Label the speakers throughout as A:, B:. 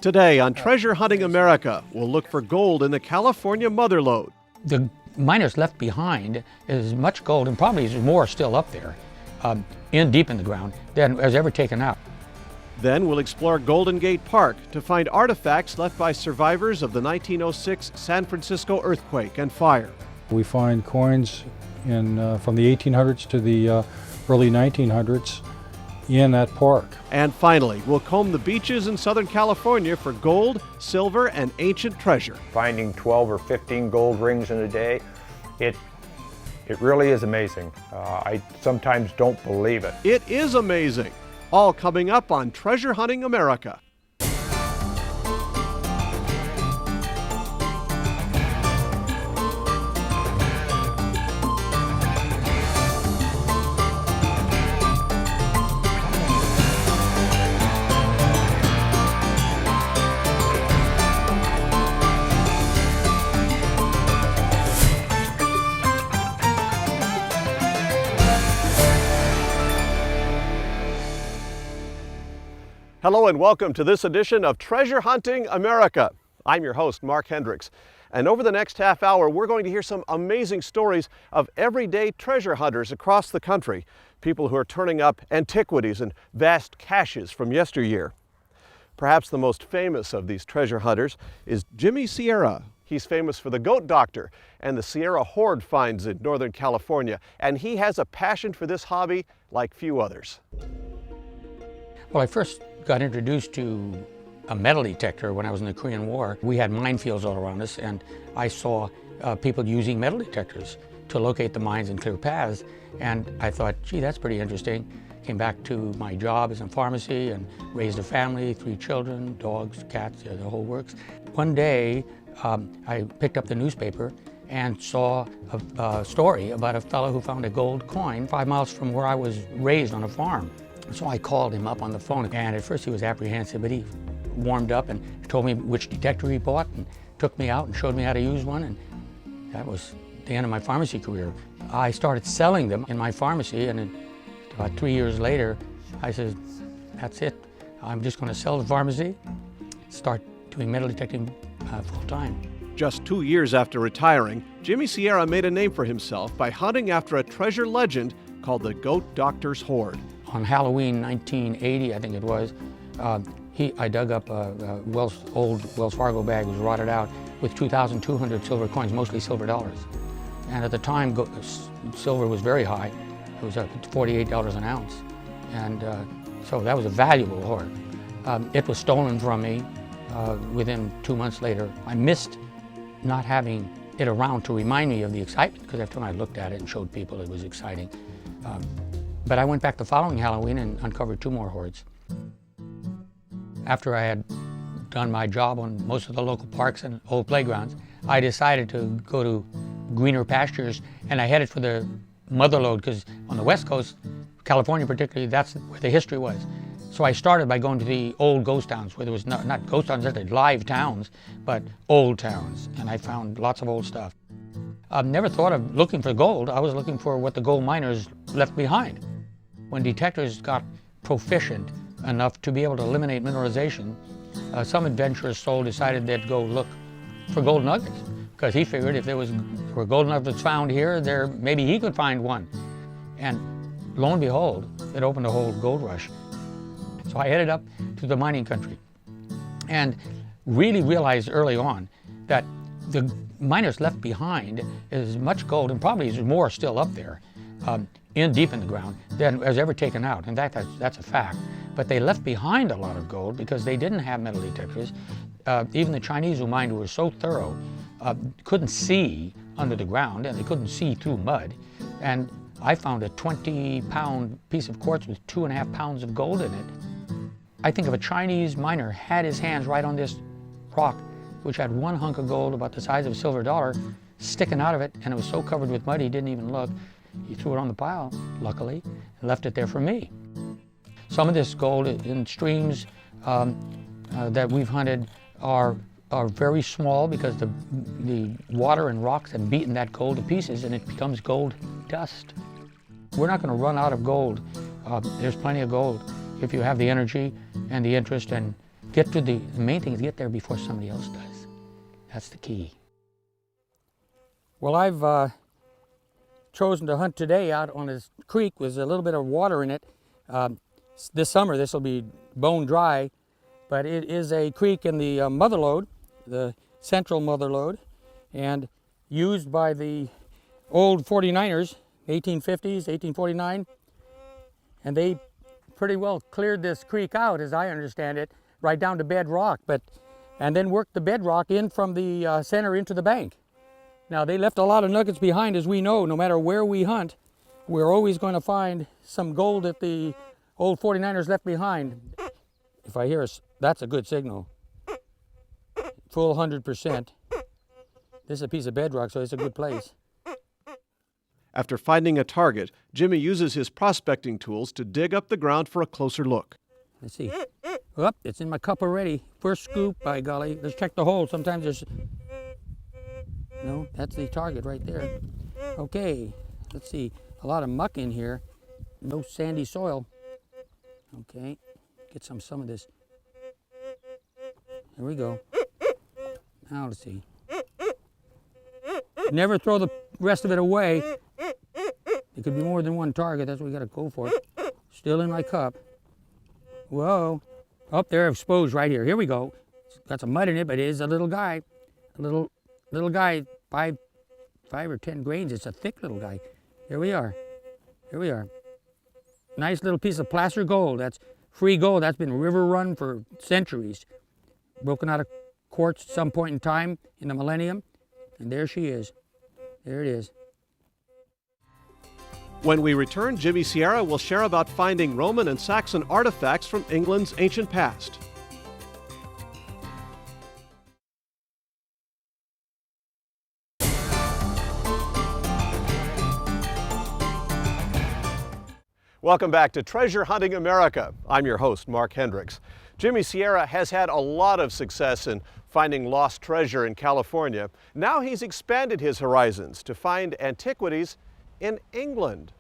A: Today on Treasure Hunting America, we'll look for gold in the California mother lode.
B: The miners left behind is much gold, and probably is more still up there, deep in the ground, than was ever taken out.
A: Then we'll explore Golden Gate Park to find artifacts left by survivors of the 1906 San Francisco earthquake and fire.
C: We find coins from the 1800s to the early 1900s in that park.
A: And finally, we'll comb the beaches in Southern California for gold, silver, and ancient treasure.
D: Finding 12 or 15 gold rings in a day, it really is amazing. I sometimes don't believe it.
A: It is amazing. All coming up on Treasure Hunting America. Hello and welcome to this edition of Treasure Hunting America. I'm your host, Mark Hendricks. And over the next half hour, we're going to hear some amazing stories of everyday treasure hunters across the country, people who are turning up antiquities and vast caches from yesteryear. Perhaps the most famous of these treasure hunters is Jimmy Sierra. He's famous for the goat doctor and the Sierra hoard finds in Northern California, and he has a passion for this hobby like few others.
B: Well, I first got introduced to a metal detector when I was in the Korean War. We had minefields all around us, and I saw people using metal detectors to locate the mines and clear paths. And I thought, gee, that's pretty interesting. Came back to my job as in pharmacy and raised a family, 3 children, dogs, cats, the whole works. One day, I picked up the newspaper and saw a story about a fellow who found a gold coin 5 miles from where I was raised on a farm. So I called him up on the phone, and at first he was apprehensive, but he warmed up and told me which detector he bought and took me out and showed me how to use one, and that was the end of my pharmacy career. I started selling them in my pharmacy, and about 3 years later, I said, that's it. I'm just going to sell the pharmacy, start doing metal detecting full-time.
A: Just 2 years after retiring, Jimmy Sierra made a name for himself by hunting after a treasure legend called the Goat Doctor's Hoard.
B: On Halloween 1980, I think it was, I dug up a old Wells Fargo bag. It was rotted out with 2,200 silver coins, mostly silver dollars. And at the time, silver was very high. It was up to $48 an ounce. And so that was a valuable hoard. It was stolen from me within 2 months later. I missed not having it around to remind me of the excitement, because every time I looked at it and showed people, it was exciting. But I went back the following Halloween and uncovered 2 more hoards. After I had done my job on most of the local parks and old playgrounds, I decided to go to greener pastures, and I headed for the mother lode, because on the West Coast, California particularly, that's where the history was. So I started by going to the old ghost towns, where there was not ghost towns, live towns, but old towns, and I found lots of old stuff. I've never thought of looking for gold. I was looking for what the gold miners left behind. When detectors got proficient enough to be able to eliminate mineralization, some adventurous soul decided they'd go look for gold nuggets, because he figured if there were gold nuggets found here, maybe he could find one. And lo and behold, it opened a whole gold rush. So I headed up to the mining country and really realized early on that the miners left behind is much gold, and probably is more still up there, deep in the ground, than was ever taken out. In fact, that's a fact. But they left behind a lot of gold because they didn't have metal detectors. Even the Chinese who mined were so thorough, couldn't see under the ground, and they couldn't see through mud. And I found a 20-pound piece of quartz with 2.5 pounds of gold in it. I think if a Chinese miner had his hands right on this rock, which had one hunk of gold about the size of a silver dollar sticking out of it, and it was so covered with mud he didn't even look. He threw it on the pile, luckily, and left it there for me. Some of this gold in streams that we've hunted are very small, because the water and rocks have beaten that gold to pieces, and it becomes gold dust. We're not going to run out of gold. There's plenty of gold if you have the energy and the interest and the main thing is get there before somebody else does. That's the key. Well, I've chosen to hunt today out on this creek with a little bit of water in it. This summer this will be bone dry, but it is a creek in the mother lode, the central mother lode, and used by the old 49ers, 1850s, 1849, and they pretty well cleared this creek out, as I understand it, right down to bedrock, and then worked the bedrock in from the center into the bank. Now, they left a lot of nuggets behind, as we know. No matter where we hunt, we're always going to find some gold that the old 49ers left behind. If I hear us, that's a good signal. Full 100%. This is a piece of bedrock, so it's a good place.
A: After finding a target, Jimmy uses his prospecting tools to dig up the ground for a closer look.
B: Let's see. Oh, it's in my cup already. First scoop, by golly. Let's check the hole. Sometimes there's... No, that's the target right there. Okay, let's see. A lot of muck in here. No sandy soil. Okay, get some of this. There we go. Now let's see. Never throw the rest of it away. It could be more than one target. That's what we got to go for. Still in my cup. Whoa. Up there, exposed right here. Here we go. It's got some mud in it, but it is a little guy. A little guy, five or 10 grains. It's a thick little guy. Here we are. Here we are. Nice little piece of placer gold. That's free gold. That's been river run for centuries. Broken out of quartz at some point in time in the millennium. And there she is. There it is.
A: When we return, Jimmy Sierra will share about finding Roman and Saxon artifacts from England's ancient past. Welcome back to Treasure Hunting America. I'm your host, Mark Hendricks. Jimmy Sierra has had a lot of success in finding lost treasure in California. Now he's expanded his horizons to find antiquities in England.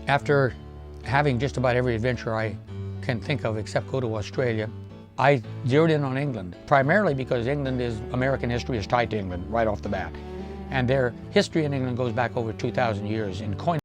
B: After having just about every adventure I can think of except go to Australia, I zeroed in on England, primarily because American history is tied to England right off the bat. And their history in England goes back over 2,000 years in coin